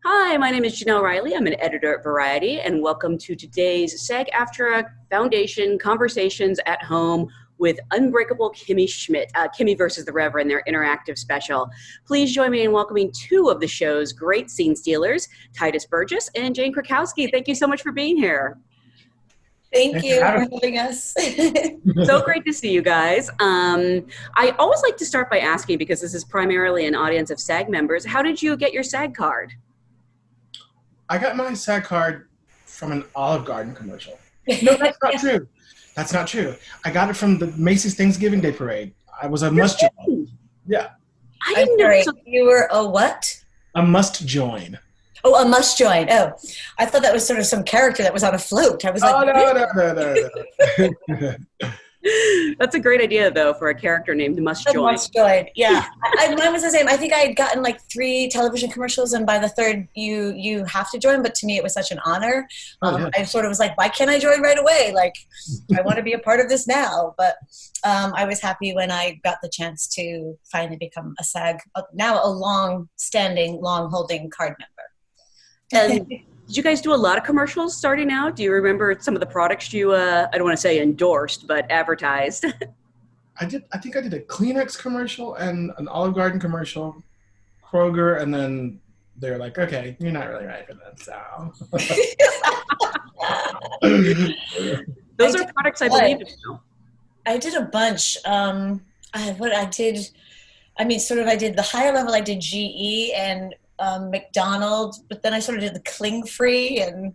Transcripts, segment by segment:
Hi, my name is Jenelle Riley. I'm an editor at Variety, and welcome to today's SAG-AFTRA Foundation Conversations at Home with Unbreakable Kimmy Schmidt, Kimmy versus the Reverend, their interactive special. Please join me in welcoming two of the show's great scene stealers, Tituss Burgess and Jane Krakowski. Thank you so much for being here. Thank you for having us. So great to see you guys. I always like to start by asking, because this is primarily an audience of SAG members, how did you get your SAG card? I got my SAG card from an Olive Garden commercial. No, that's not true. That's not true. I got it from the Macy's Thanksgiving Day Parade. I was a must join. Yeah. I didn't know. So you were a what? A must join. Oh, a must join. Oh, I thought that was sort of some character that was on a float. I was like, no. That's a great idea, though, for a character named Must Join. Must Join, yeah. Mine was the same. I think I had gotten like 3 television commercials, and by the third, you have to join. But to me, it was such an honor. I sort of was like, why can't I join right away? Like, I want to be a part of this now. But I was happy when I got the chance to finally become a SAG, now a long-standing, long-holding card member. And did you guys do a lot of commercials starting out? Do you remember some of the products you, I don't want to say endorsed, but advertised? I think I did a Kleenex commercial and an Olive Garden commercial, Kroger, and then they're like, okay, you're not really right for that, so. Those are products I believe in. I did a bunch. I did the higher level, I did GE and McDonald's, but then I sort of did the Cling Free, and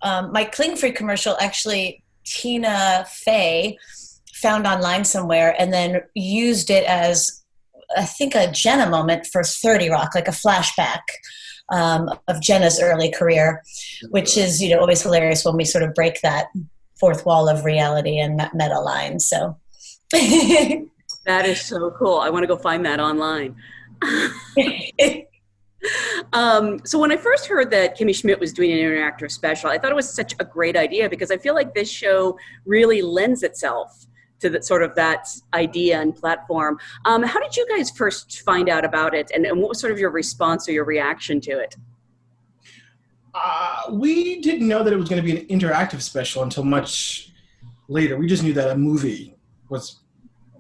my Cling Free commercial, actually Tina Fey found online somewhere and then used it as, I think, a Jenna moment for 30 Rock, like a flashback of Jenna's early career, which is, always hilarious when we sort of break that fourth wall of reality and that meta line. So that is so cool. I want to go find that online. So when I first heard that Kimmy Schmidt was doing an interactive special, I thought it was such a great idea, because I feel like this show really lends itself to that idea and platform. How did you guys first find out about it, and what was sort of your response or your reaction to it? We didn't know that it was going to be an interactive special until much later. We just knew that a movie was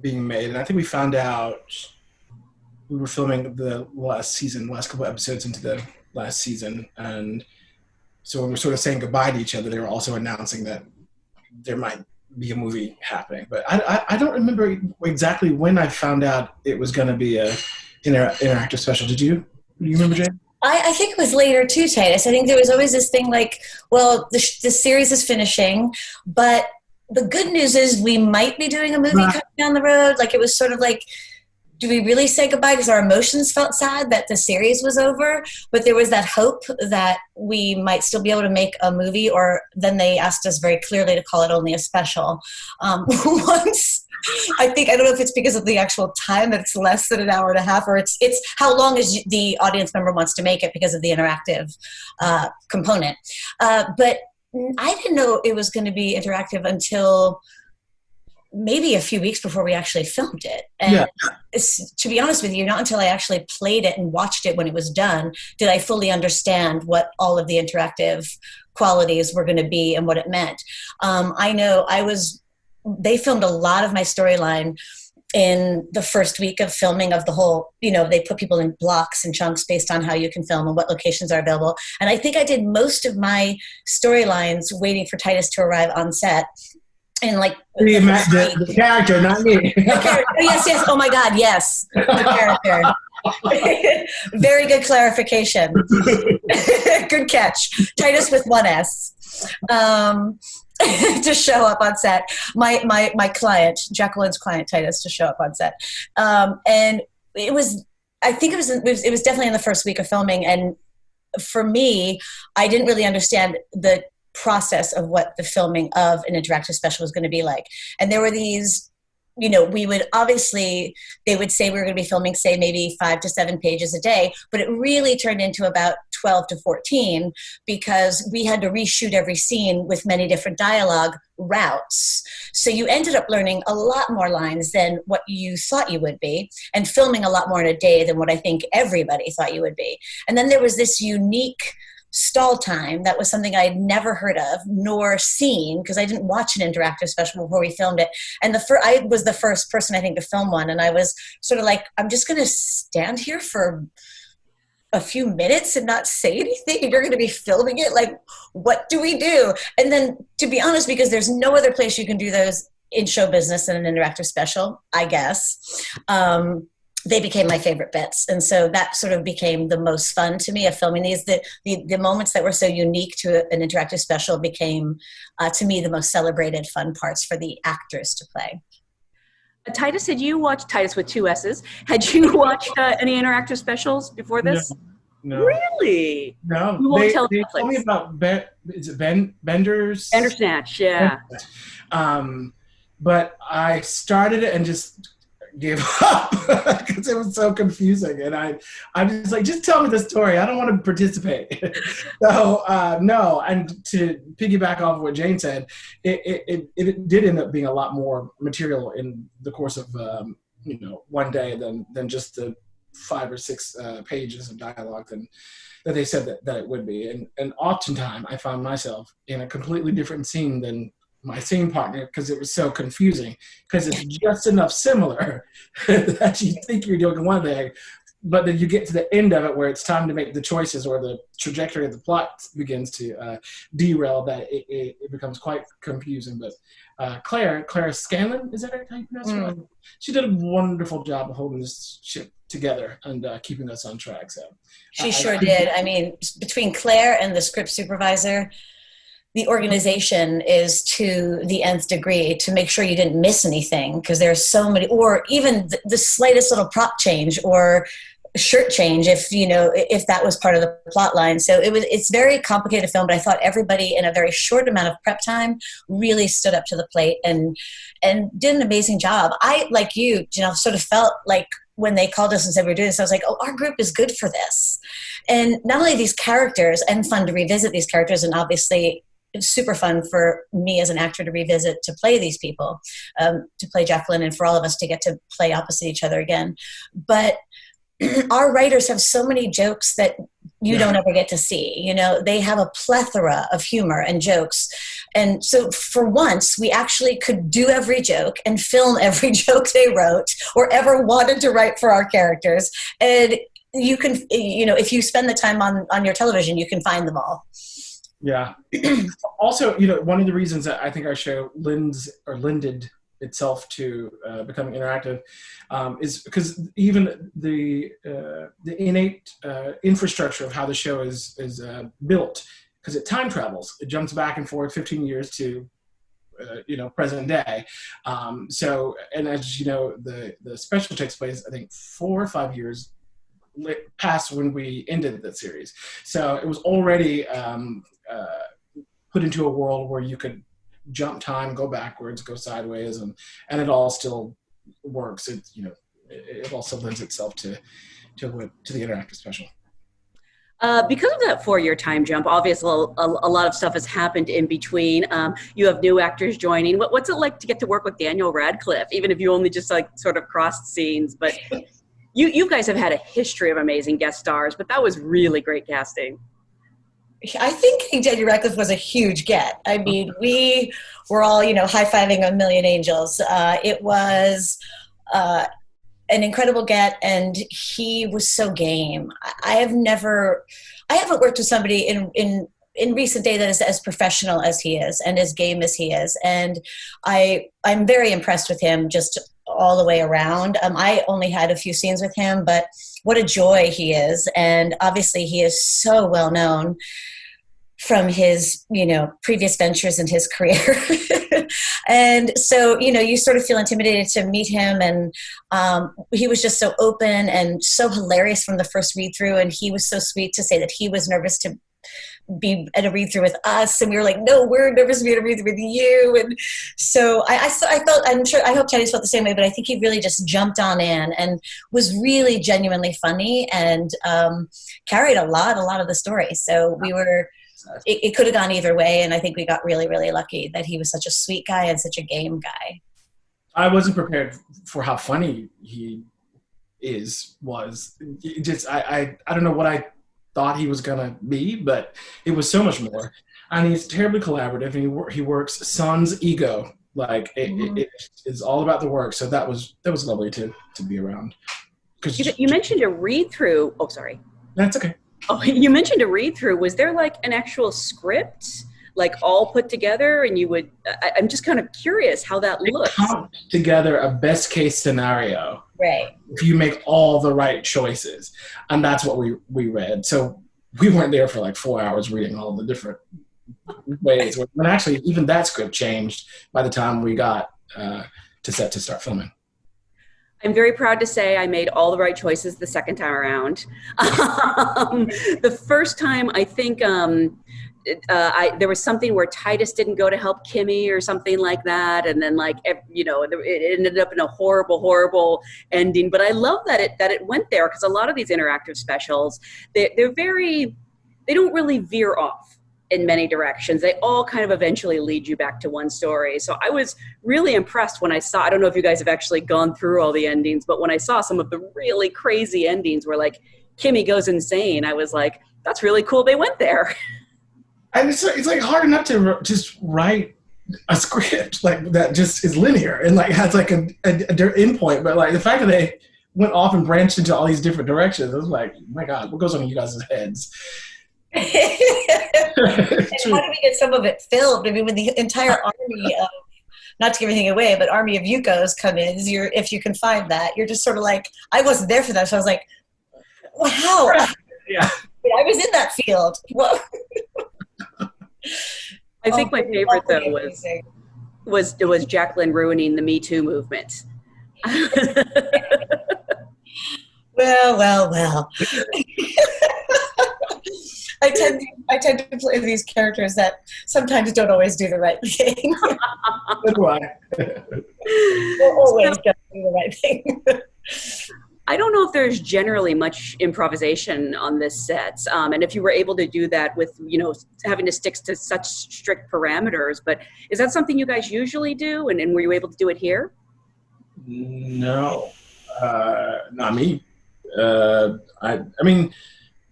being made, and I think we found out we were filming the last couple episodes into the last season. And so when we're sort of saying goodbye to each other, they were also announcing that there might be a movie happening. But I don't remember exactly when I found out it was going to be a interactive special. Do you remember, Jane? I think it was later too, Tituss. I think there was always this thing like, well, the series is finishing, but the good news is we might be doing a movie coming down the road. Like, it was sort of like, do we really say goodbye? Because our emotions felt sad that the series was over, but there was that hope that we might still be able to make a movie, or then they asked us very clearly to call it only a special. Once, I don't know if it's because of the actual time, that it's less than an hour and a half, or it's how long is the audience member wants to make it because of the interactive component. But I didn't know it was going to be interactive until maybe a few weeks before we actually filmed it. And to be honest with you, not until I actually played it and watched it when it was done did I fully understand what all of the interactive qualities were going to be and what it meant. I know they filmed a lot of my storyline in the first week of filming of the whole, they put people in blocks and chunks based on how you can film and what locations are available. And I think I did most of my storylines waiting for Tituss to arrive on set. And like the character, not me. The character. Yes. Oh my God, yes. The character. Very good clarification. Good catch. Tituss with 1 S. To show up on set. My client, Jacqueline's client, Tituss, to show up on set. And it was definitely in the first week of filming. And for me, I didn't really understand the process of what the filming of an interactive special was going to be like. And there were these you know, we would obviously, they would say we were going to be filming, say, maybe 5 to 7 pages a day, but it really turned into about 12 to 14 because we had to reshoot every scene with many different dialogue routes. So you ended up learning a lot more lines than what you thought you would be, and filming a lot more in a day than what I think everybody thought you would be. And then there was this unique stall time that was something I'd never heard of nor seen, because I didn't watch an interactive special before we filmed it. And I was the first person, I think, to film one. And I was sort of like, I'm just going to stand here for a few minutes and not say anything, and you're going to be filming it? Like, what do we do? And then, to be honest, because there's no other place you can do those in show business than an interactive special, I guess, they became my favorite bits. And so that sort of became the most fun to me of filming these. The moments that were so unique to an interactive special became, to me, the most celebrated fun parts for the actors to play. Tituss, had you watched, Tituss with 2 S's, had you watched any interactive specials before this? No. Really? No. You won't tell they Netflix. told me about Bender's? Bandersnatch, yeah. But I started it and just gave up because it was so confusing, and I'm just like, just tell me the story. I don't want to participate. So no. And to piggyback off what Jane said, it did end up being a lot more material in the course of one day than just the 5 or 6 pages of dialogue that they said that it would be. And oftentimes I found myself in a completely different scene than my scene partner, because it was so confusing, because it's just enough similar that you think you're doing one thing, but then you get to the end of it where it's time to make the choices, or the trajectory of the plot begins to derail, that it becomes quite confusing. But Claire Scanlon, is that how you pronounce her? She did a wonderful job of holding this ship together and keeping us on track. So she sure did. I mean, between Claire and the script supervisor, the organization is to the nth degree to make sure you didn't miss anything, because there's so many, or even the slightest little prop change or shirt change, if that was part of the plot line. So it's very complicated film, but I thought everybody in a very short amount of prep time really stood up to the plate and did an amazing job. I, like you, Jenelle, sort of felt like when they called us and said we're doing this, I was like, oh, our group is good for this. And not only these characters, and fun to revisit these characters, and obviously it's super fun for me as an actor to revisit, to play these people, to play Jacqueline, and for all of us to get to play opposite each other again. But our writers have so many jokes that you don't ever get to see. They have a plethora of humor and jokes. And so for once, we actually could do every joke and film every joke they wrote or ever wanted to write for our characters. And you can, if you spend the time on your television, you can find them all. Yeah. Also, one of the reasons that I think our show lended itself to becoming interactive is because even the innate infrastructure of how the show is built, because it time travels. It jumps back and forth 15 years to present day. So, and as you know, the special takes place, I think, 4 or 5 years past when we ended the series. So it was already put into a world where you could jump time, go backwards, go sideways, and it all still works. It also lends itself to the interactive special. Because of that 4-year time jump, obviously a lot of stuff has happened in between. You have new actors joining. What's it like to get to work with Daniel Radcliffe, even if you only just sort of crossed scenes? But you guys have had a history of amazing guest stars, but that was really great casting. I think Daniel Radcliffe was a huge get. I mean, we were all, high-fiving a million angels. It was an incredible get, and he was so game. I haven't worked with somebody in recent day that is as professional as he is and as game as he is. And I'm very impressed with him just all the way around. I only had a few scenes with him, but what a joy he is. And obviously he is so well known from his, previous ventures in his career. And so, you sort of feel intimidated to meet him. And he was just so open and so hilarious from the first read through. And he was so sweet to say that he was nervous to be at a read through with us, and we were like, no, we're nervous to be at a read through with you. And so I felt, I'm sure, I hope Tituss felt the same way, but I think he really just jumped on in and was really genuinely funny, and carried a lot of the story. So we were, it could have gone either way, and I think we got really, really lucky that he was such a sweet guy and such a game guy. I wasn't prepared for how funny he was. I don't know what I thought he was gonna be, but it was so much more. And he's terribly collaborative, and he works son's ego. Like it is all about the work. So that was lovely to be around. Because you mentioned a read through. Oh, sorry. That's okay. Oh, you mentioned a read through. Was there like an actual script, like all put together, and you would? I'm just kind of curious how that looks. Come together a best case scenario. Right. If you make all the right choices. And that's what we read. So we weren't there for like 4 hours reading all the different ways. When actually even that script changed by the time we got to set to start filming. I'm very proud to say I made all the right choices the second time around. The first time, I think there was something where Tituss didn't go to help Kimmy or something like that, and then it ended up in a horrible ending. But I love that it went there, because a lot of these interactive specials, they don't really veer off in many directions. They all kind of eventually lead you back to one story. So I was really impressed when I saw, I don't know if you guys have actually gone through all the endings, but when I saw some of the really crazy endings where like Kimmy goes insane, I was like, that's really cool they went there. And it's like hard enough to just write a script like that just is linear and like has like a endpoint, but like the fact that they went off and branched into all these different directions, I was like, oh my God, what goes on in you guys' heads? And how do we get some of it filmed? I mean, when the entire army of, not to give anything away, but army of Yukos come in, if you can find that, you're just sort of like, I wasn't there for that, so I was like, wow. Yeah. I was in that field. Whoa. I think my favorite though was Jacqueline ruining the Me Too movement. Well. I tend to play these characters that sometimes don't always do the right thing. So do I. We'll always don't do the right thing. I don't know if there's generally much improvisation on this set, and if you were able to do that with, having to stick to such strict parameters, but is that something you guys usually do, and were you able to do it here? No, not me. I mean,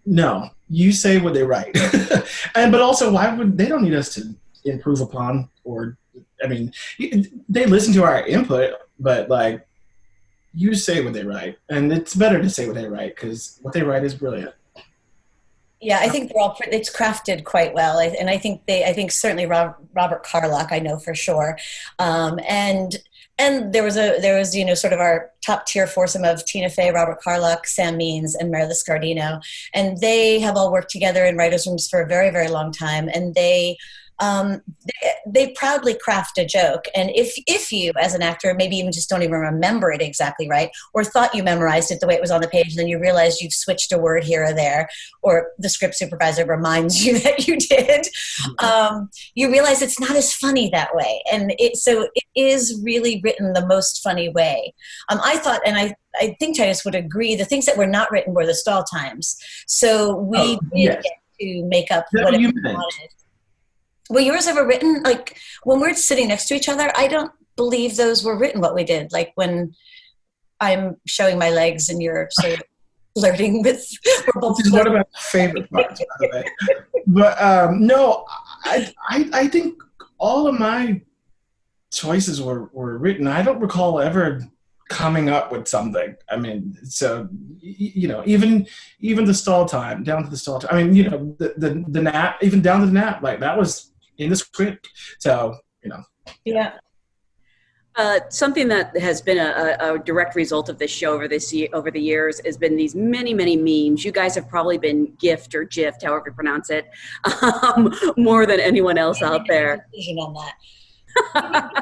no. You say what they write, but also they don't need us to improve upon, or I mean, they listen to our input, but like. You say what they write, and it's better to say what they write because what they write is brilliant. Yeah, I think it's crafted quite well, and I think certainly Robert Carlock, I know for sure, and there was sort of our top tier foursome of Tina Fey, Robert Carlock, Sam Means, and Meredith Scardino, and they have all worked together in writers' rooms for a very, very long time, and they proudly craft a joke, and if you as an actor maybe even just don't even remember it exactly right, or thought you memorized it the way it was on the page, and then you realize you've switched a word here or there, or the script supervisor reminds you that you did, you realize it's not as funny that way, and it is really written the most funny way. I thought, and I think Tituss would agree, the things that were not written were the stall times, so we did get to make up what we wanted. Were yours ever written? Like when we're sitting next to each other, I don't believe those were written what we did. Like when I'm showing my legs and you're sort of flirting with. This is one of my favorite parts, by the way. But no, I think all of my choices were written. I don't recall ever coming up with something. I mean, so even the stall time, down to the stall time. I mean, the nap, even down to the nap, like that was in the script. So yeah. Something that has been a direct result of this show over the years has been these many memes. You guys have probably been gift or gift, however you pronounce it, more than anyone else out there. On that.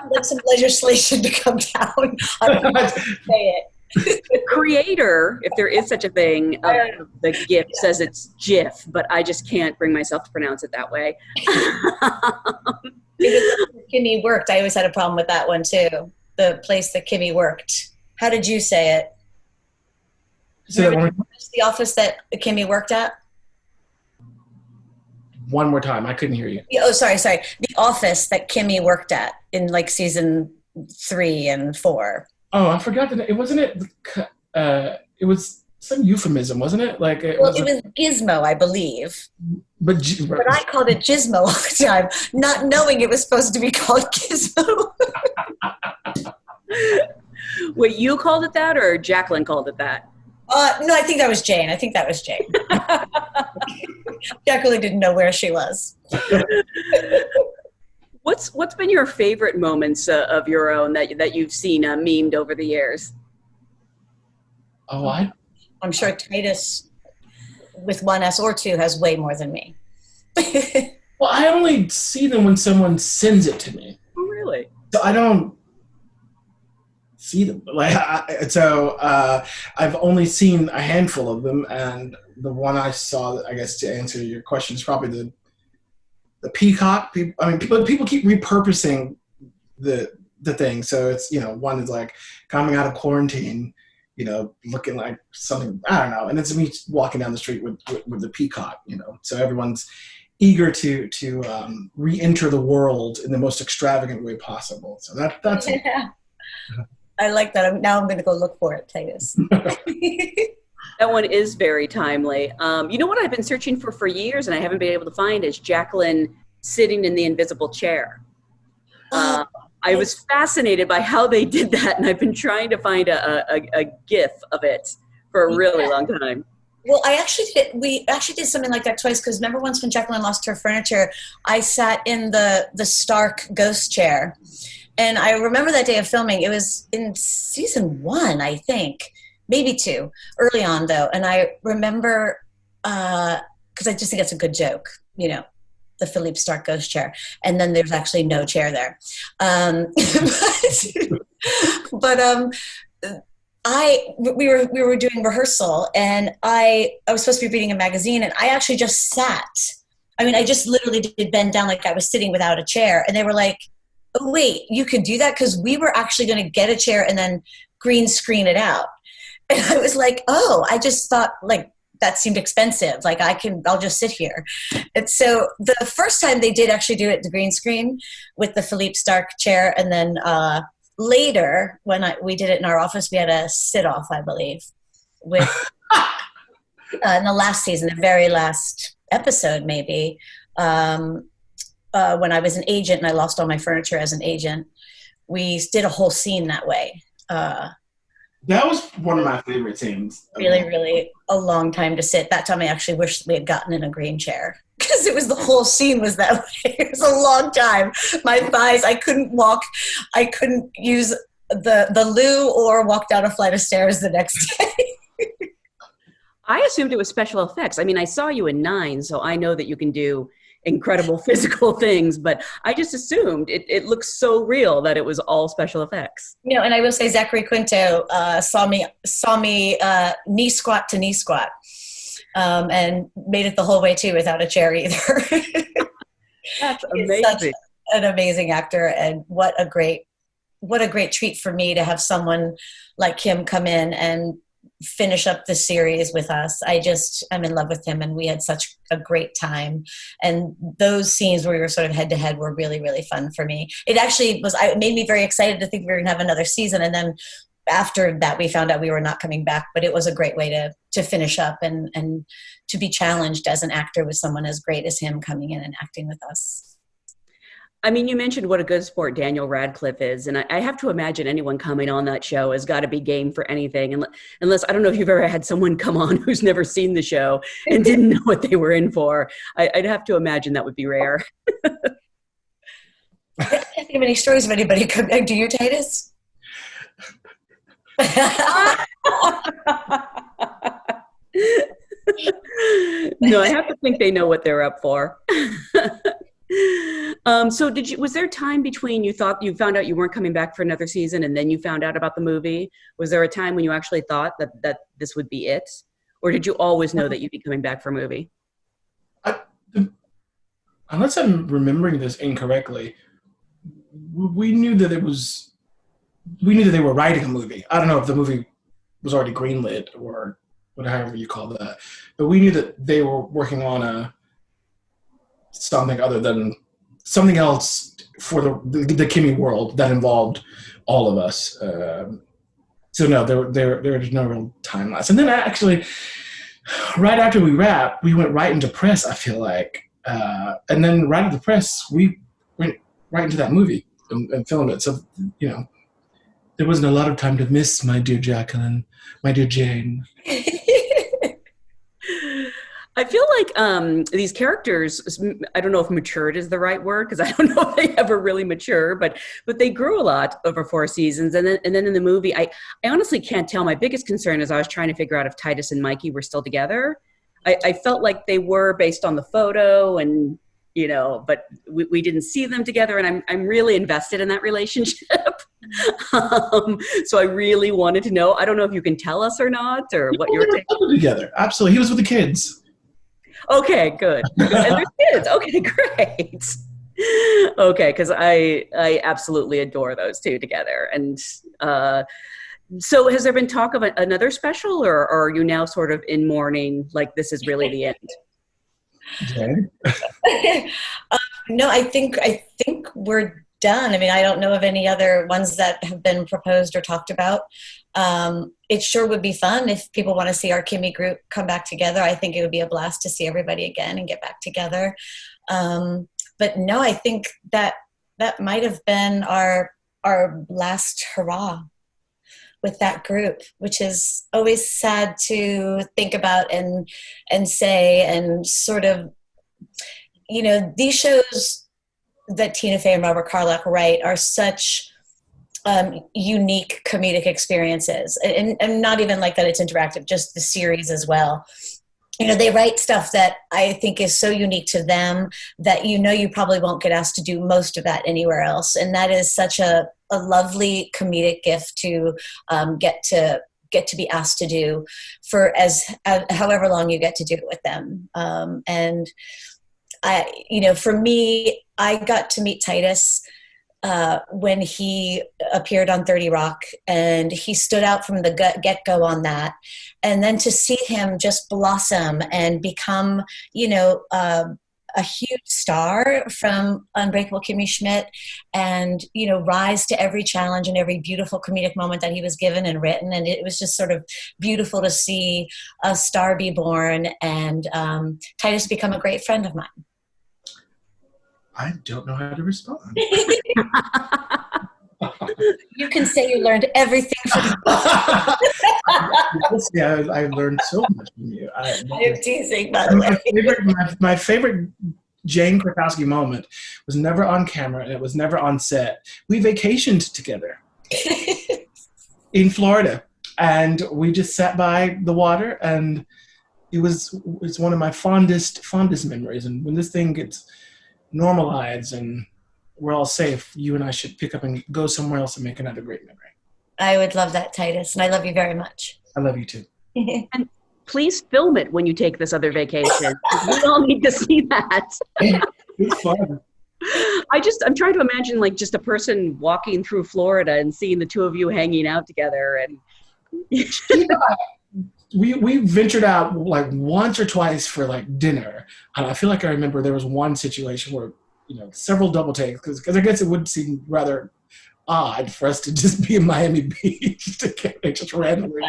Let some legislation to come down. I don't know how to say it. The creator, if there is such a thing, of the GIF says it's GIF, but I just can't bring myself to pronounce it that way. It was Kimmy worked. I always had a problem with that one too. The place that Kimmy worked. How did you say it? So the office that Kimmy worked at? One more time. I couldn't hear you. Oh, sorry. The office that Kimmy worked at in like season 3 and 4. Oh, I forgot that it wasn't it. It was some euphemism, wasn't it? Like it was Gizmo, I believe. But I called it Gizmo all the time, not knowing it was supposed to be called Gizmo. Wait, you called it that, or Jacqueline called it that? No, I think that was Jane. Jacqueline didn't know where she was. What's been your favorite moments of your own that you've seen memed over the years? Oh, I'm sure Tituss with 1 S or 2 has way more than me. Well, I only see them when someone sends it to me. Oh, really? So I don't see them. I've only seen a handful of them, and the one I saw, I guess, to answer your question, is probably the peacock. People keep repurposing the thing. So it's, one is like coming out of quarantine, looking like something, I don't know. And it's me walking down the street with the peacock, So everyone's eager to re-enter the world in the most extravagant way possible. So that's yeah. I like that. Now I'm going to go look for it, Tituss. That one is very timely. You know what I've been searching for years and I haven't been able to find is Jacqueline sitting in the invisible chair. I was fascinated by how they did that, and I've been trying to find a GIF of it for a really long time. Well, we actually did something like that twice, because remember once when Jacqueline lost her furniture, I sat in the Stark ghost chair. And I remember that day of filming. It was in season 1, I think. Maybe 2. Early on, though. And I remember, because I just think it's a good joke, the Philippe Stark ghost chair. And then there's actually no chair there. We were doing rehearsal, and I was supposed to be reading a magazine, and I actually just sat. I just literally did bend down like I was sitting without a chair. And they were like, oh, wait, you could do that? Because we were actually going to get a chair and then green screen it out. And I was like, oh, I just thought like that seemed expensive. Like I'll just sit here. And so the first time they did actually do it, the green screen with the Philippe Stark chair. And then later when we did it in our office, we had a sit off, I believe, with in the last season, the very last episode, maybe, when I was an agent and I lost all my furniture as an agent, we did a whole scene that way. That was one of my favorite scenes. Really, really a long time to sit. That time I actually wish we had gotten in a green chair, because it was the whole scene was that way. It was a long time. My thighs, I couldn't walk. I couldn't use the loo or walk down a flight of stairs the next day. I assumed it was special effects. I saw you in 9, so I know that you can do incredible physical things, but I just assumed it looks so real that it was all special effects. And I will say Zachary Quinto saw me knee squat to knee squat, and made it the whole way too without a chair either. That's amazing. He's such an amazing actor, and what a great treat for me to have someone like him come in and finish up the series with us. I'm in love with him, and we had such a great time. And those scenes where we were sort of head to head were really, really fun for me. It actually it made me very excited to think we were going to have another season. And then after that, we found out we were not coming back, but it was a great way to finish up and to be challenged as an actor with someone as great as him coming in and acting with us. You mentioned what a good sport Daniel Radcliffe is, and I have to imagine anyone coming on that show has got to be game for anything, unless, I don't know if you've ever had someone come on who's never seen the show and didn't know what they were in for. I'd have to imagine that would be rare. I can't think of any stories of anybody coming. Do you, Tituss? No, I have to think they know what they're up for. So was there time between you found out you weren't coming back for another season and then you found out about the movie? Was there a time when you actually thought that this would be it? Or did you always know that you'd be coming back for a movie? Unless I'm remembering this incorrectly, we knew that they were writing a movie. I don't know if the movie was already greenlit or whatever you call that, but we knew that they were working on something else for the Kimmy world that involved all of us. So no, there was no real time lapse. And then actually, right after we wrapped, we went right into press, I feel like. And then right after the press, we went right into that movie and filmed it. So, there wasn't a lot of time to miss my dear Jacqueline, my dear Jane. I feel like these characters, I don't know if matured is the right word, because I don't know if they ever really mature, but they grew a lot over 4 seasons. And then in the movie, I honestly can't tell. My biggest concern is I was trying to figure out if Tituss and Mikey were still together. I felt like they were based on the photo and, but we didn't see them together, and I'm really invested in that relationship. So I really wanted to know. I don't know if you can tell us or not, or what you're taking. Together. Absolutely. He was with the kids. Okay, good. And there's kids. Okay, great. Okay, because I absolutely adore those two together. And so has there been talk of another special, or are you now sort of in mourning, like this is really the end? Okay. No, I think we're done. I mean, I don't know of any other ones that have been proposed or talked about. It sure would be fun if people want to see our Kimmy group come back together. I think it would be a blast to see everybody again and get back together. But no, I think that might have been our last hurrah with that group, which is always sad to think about and say, and sort of, these shows that Tina Fey and Robert Carlock write are such unique comedic experiences, and not even like that it's interactive, just the series as well. They write stuff that I think is so unique to them that you probably won't get asked to do most of that anywhere else, and that is such a lovely comedic gift to get to be asked to do for however long you get to do it with them. And for me, I got to meet Tituss when he appeared on 30 Rock, and he stood out from the get-go on that. And then to see him just blossom and become, a huge star from Unbreakable Kimmy Schmidt, and, rise to every challenge and every beautiful comedic moment that he was given and written. And it was just sort of beautiful to see a star be born, and Tituss become a great friend of mine. I don't know how to respond. You can say you learned everything from me. Yeah, I learned so much from you. I'm teasing, by the way. My favorite Jane Krakowski moment was never on camera, and it was never on set. We vacationed together in Florida, and we just sat by the water, and it's one of my fondest memories. And when this thing gets normalized and we're all safe, you and I should pick up and go somewhere else and make another great memory. I would love that, Tituss, and I love you very much. I love you too. And please film it when you take this other vacation. We all need to see that. It's fun. I'm trying to imagine like just a person walking through Florida and seeing the two of you hanging out together. And we ventured out like once or twice for like dinner, and I feel like I remember there was one situation where several double takes, because I guess it would seem rather odd for us to just be in Miami Beach together, just randomly.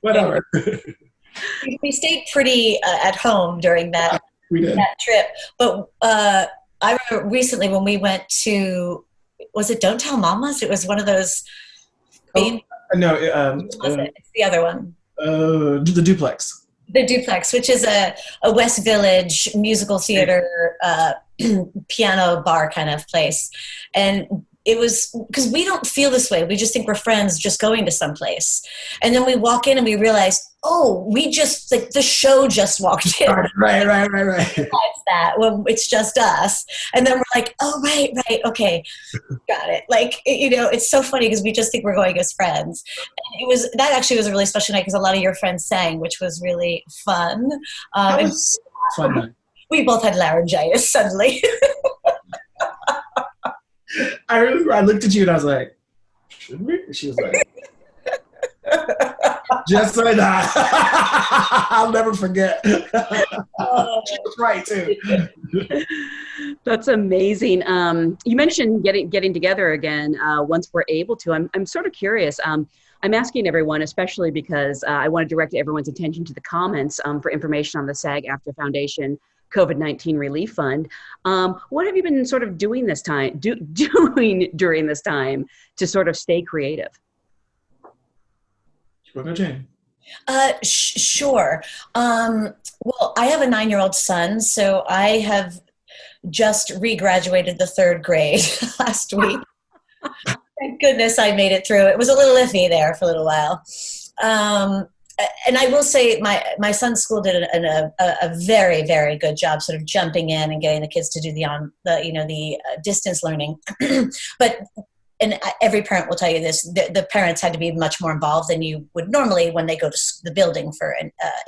Whatever. We stayed pretty at home during that trip, but I remember recently when we went to, was it Don't Tell Mamas? It was one of those. No, it's the other one. The Duplex. The Duplex, which is a West Village musical theater piano bar kind of place. And it was because we don't feel this way. We just think we're friends just going to someplace. And then we walk in and we realize, oh, we just, like, the show just walked in. Right. It's that when it's just us. And then we're like, oh, right, okay, got it. Like, it's so funny because we just think we're going as friends. And that actually was a really special night because a lot of your friends sang, which was really fun. That was fun night. We both had laryngitis suddenly. I remember I looked at you and I was like, should we? She was like, just like that. I'll never forget. She was right too. That's amazing. You mentioned getting together again once we're able to. I'm sort of curious. I'm asking everyone, especially because I want to direct everyone's attention to the comments for information on the SAG-AFTRA Foundation COVID-19 Relief Fund. What have you been sort of doing this time, doing during this time to sort of stay creative? Sure. Well, I have a 9-year-old son, so I have just regraduated the 3rd grade last week. Thank goodness I made it through. It was a little iffy there for a little while. And I will say my son's school did a very, very good job sort of jumping in and getting the kids to do the distance learning. But every parent will tell you this, the parents had to be much more involved than you would normally when they go to the building for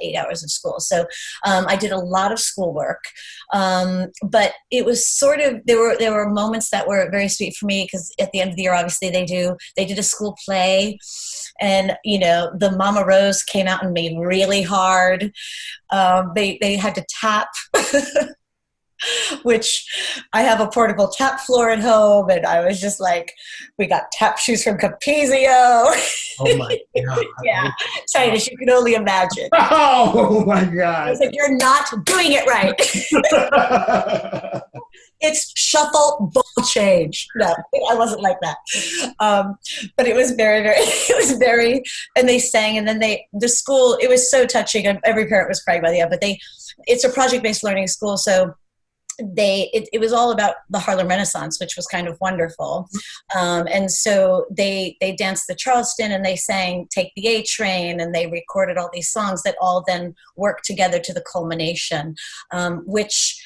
8 hours of school. So I did a lot of schoolwork, but it was sort of, there were moments that were very sweet for me because at the end of the year, obviously they did a school play, and the Mama Rose came out and made really hard. They had to tap. Which I have a portable tap floor at home, and I was just like, we got tap shoes from Capezio. Oh my God. Yeah, Titus, you can only imagine. Oh my God. I was like, you're not doing it right. It's shuffle, ball change. No, I wasn't like that. But it was very, and they sang, and then the school, it was so touching, and every parent was crying by the end, but it's a project-based learning school, so it was all about the Harlem Renaissance, which was kind of wonderful. And so they danced the Charleston, and they sang Take the A Train, and they recorded all these songs that all then worked together to the culmination, which,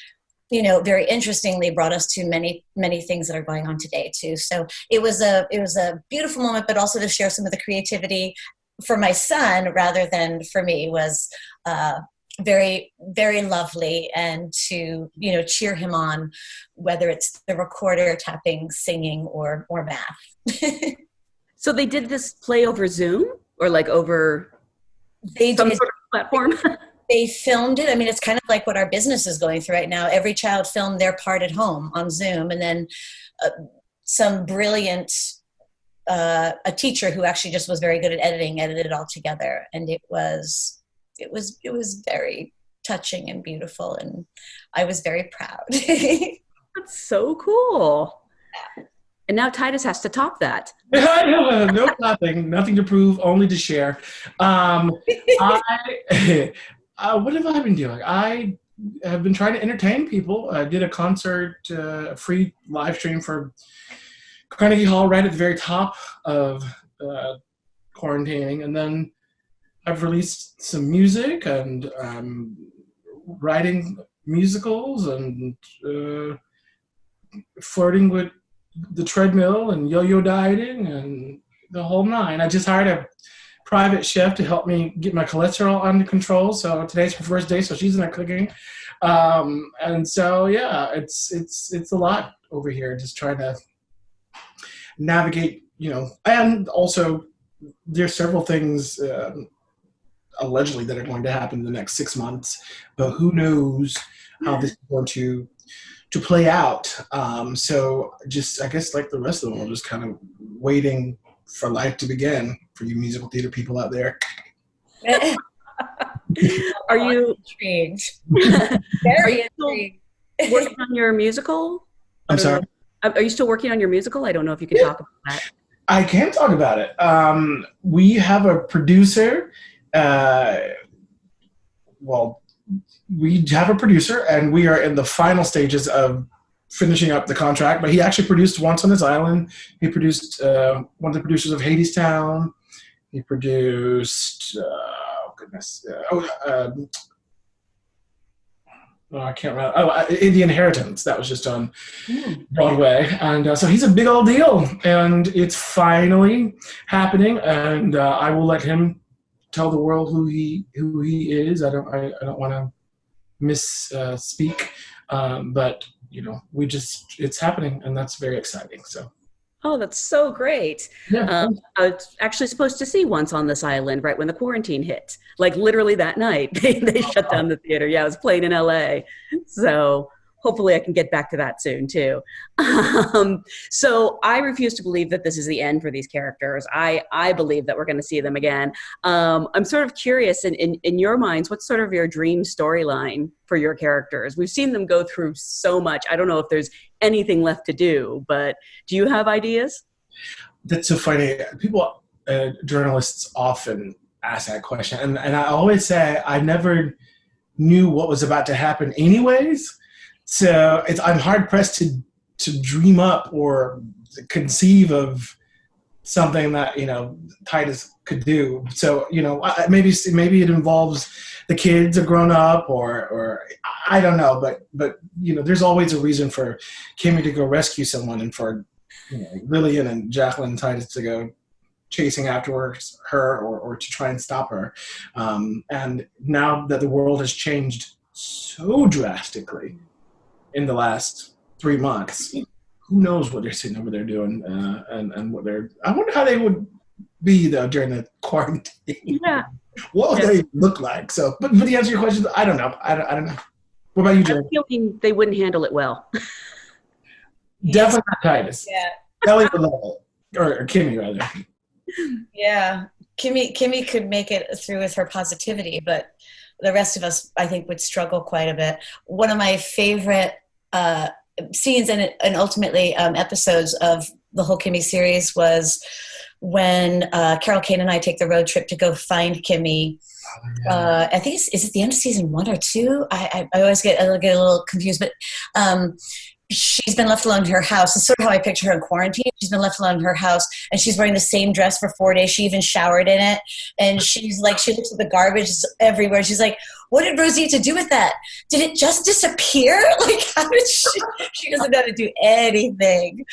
very interestingly brought us to many, many things that are going on today too. So it was a beautiful moment, but also to share some of the creativity for my son rather than for me was, very, very lovely, and to cheer him on, whether it's the recorder, tapping, singing, or math. So they did this play over Zoom, or like over some sort of platform? They filmed it. I mean, it's kind of like what our business is going through right now. Every child filmed their part at home on Zoom, and then some brilliant a teacher who actually just was very good at editing edited it all together, and it was very touching and beautiful, and I was very proud. That's so cool. And now Titus has to top that. No, nothing to prove, only to share. What have I been doing? I have been trying to entertain people. I did a concert, free live stream for Carnegie Hall right at the very top of quarantining, and then I've released some music, and writing musicals, and flirting with the treadmill, and yo-yo dieting, and the whole nine. I just hired a private chef to help me get my cholesterol under control. So today's her first day, so she's in there cooking. And so, yeah, it's a lot over here, just trying to navigate, and also there's several things allegedly that are going to happen in the next 6 months, but who knows how this is going to play out. So just, I guess like the rest of them, we're just kind of waiting for life to begin for you musical theater people out there. Are you intrigued? Very intrigued. Working on your musical? I'm sorry? Are you still working on your musical? I don't know if you can talk about that. I can talk about it. We have a producer. We have a producer, and we are in the final stages of finishing up the contract, but he actually produced Once on This Island. He produced one of the producers of Hadestown. He produced, I can't remember. The Inheritance. That was just on Broadway. And so he's a big old deal. And it's finally happening. And I will let him tell the world who he is. I don't want to misspeak. But, it's happening. And that's very exciting. So. Oh, that's so great. Yeah. I was actually supposed to see Once on This Island right when the quarantine hit. Like literally that night, they shut down the theater. Yeah, I was playing in LA. So hopefully I can get back to that soon too. So I refuse to believe that this is the end for these characters. I believe that we're going to see them again. I'm sort of curious, in your minds, what's sort of your dream storyline for your characters? We've seen them go through so much. I don't know if there's anything left to do, but do you have ideas? That's so funny. People, journalists often ask that question. And I always say I never knew what was about to happen anyways. So I'm hard pressed to dream up or conceive of something that, Tituss could do. So, maybe it involves the kids are grown up or I don't know, but there's always a reason for Kimmy to go rescue someone and for Lillian and Jacqueline and Tituss to go chasing afterwards her or to try and stop her. And now that the world has changed so drastically in the last 3 months, who knows what they're sitting over there doing and what I wonder how they would be though during the quarantine. Yeah. What would they look like? So, but the answer to your question, I don't know. I don't know. What about you, Jen? I'm feeling they wouldn't handle it well. Definitely not Tituss. Yeah. Ellie would love it. Or Kimmy, rather. Yeah. Kimmy could make it through with her positivity, but the rest of us, I think, would struggle quite a bit. One of my favorite scenes and ultimately episodes of the whole Kimmy series was when Carol Kane and I take the road trip to go find Kimmy. I think is it the end of season 1 or 2? I always get a little confused, but she's been left alone in her house. It's sort of how I picture her in quarantine. She's been left alone in her house, and she's wearing the same dress for 4 days. She even showered in it, and she's like, she looks at the garbage everywhere. She's like, what did Rosita do with that? Did it just disappear? Like, how did she doesn't know how to do anything.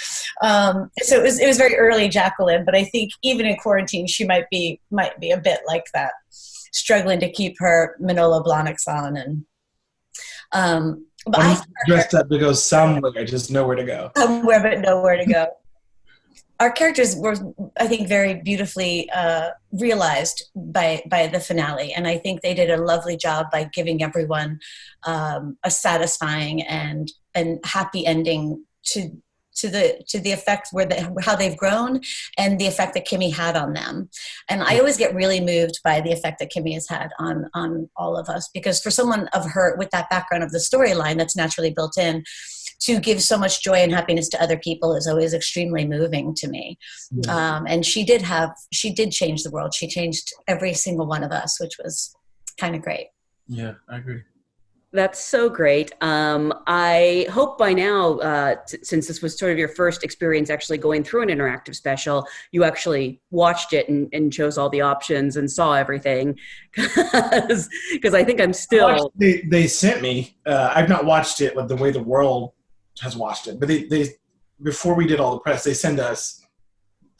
So it was very early Jacqueline, but I think even in quarantine, she might be a bit like that, struggling to keep her Manolo Blahniks on. And but I'm dressed up to go somewhere, just nowhere to go. Somewhere, but nowhere to go. Our characters were, I think, very beautifully realized by the finale, and I think they did a lovely job by giving everyone a satisfying and happy ending to the effect how they've grown and the effect that Kimmy had on them. And I always get really moved by the effect that Kimmy has had on all of us, because for someone of her with that background of the storyline that's naturally built in, to give so much joy and happiness to other people is always extremely moving to me. Yeah. And she did change the world. She changed every single one of us, which was kind of great. Yeah, I agree. That's so great. I hope by now, since this was sort of your first experience actually going through an interactive special, you actually watched it and chose all the options and saw everything. Because I think I'm still... They sent me. I've not watched it like the way the world has watched it. But they before we did all the press, they send us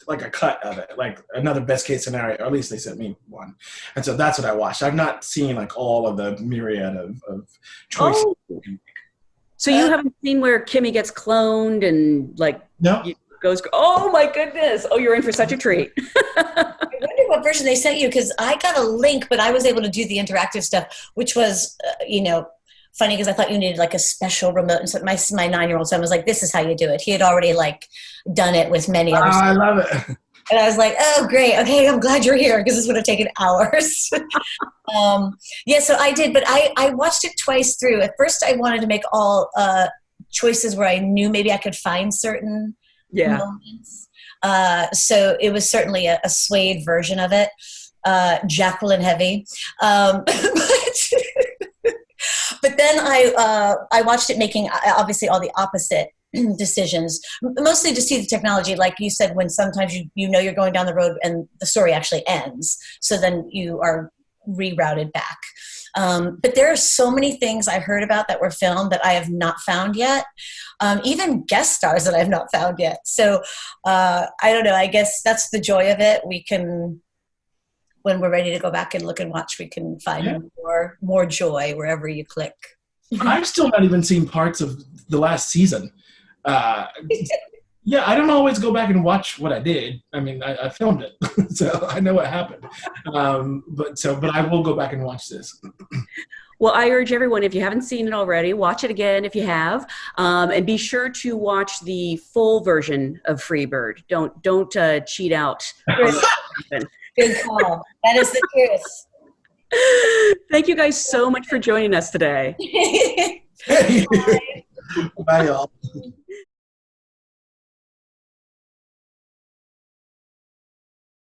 like a cut of it, like another best case scenario, or at least they sent me one. And so that's what I watched. I've not seen like all of the myriad of choices. Oh. So you haven't seen where Kimmy gets cloned and like no. Goes, oh my goodness. Oh, you're in for such a treat. I wonder what version they sent you, because I got a link, but I was able to do the interactive stuff, which was, funny because I thought you needed like a special remote. And so my 9-year-old son was like, this is how you do it. He had already like done it with many others. I love it. And I was like, oh, great. Okay, I'm glad you're here, because this would have taken hours. Yeah, so I did, but I watched it twice through. At first, I wanted to make all choices where I knew maybe I could find certain moments. So it was certainly a Suede version of it, Jacqueline heavy. But then I watched it making obviously all the opposite decisions, mostly to see the technology, like you said, when sometimes you know you're going down the road and the story actually ends, so then you are rerouted back. But there are so many things I heard about that were filmed that I have not found yet, even guest stars that I have not found yet. So I don't know, I guess that's the joy of it. We can, when we're ready to go back and look and watch, we can find more joy wherever you click. I've still not even seen parts of the last season. Yeah, I don't always go back and watch what I did. I mean, I filmed it, so I know what happened. But I will go back and watch this. Well, I urge everyone, if you haven't seen it already, watch it again if you have, and be sure to watch the full version of Freebird. Don't cheat out. Good call. That is the truth. Thank you guys so much for joining us today. Bye, y'all.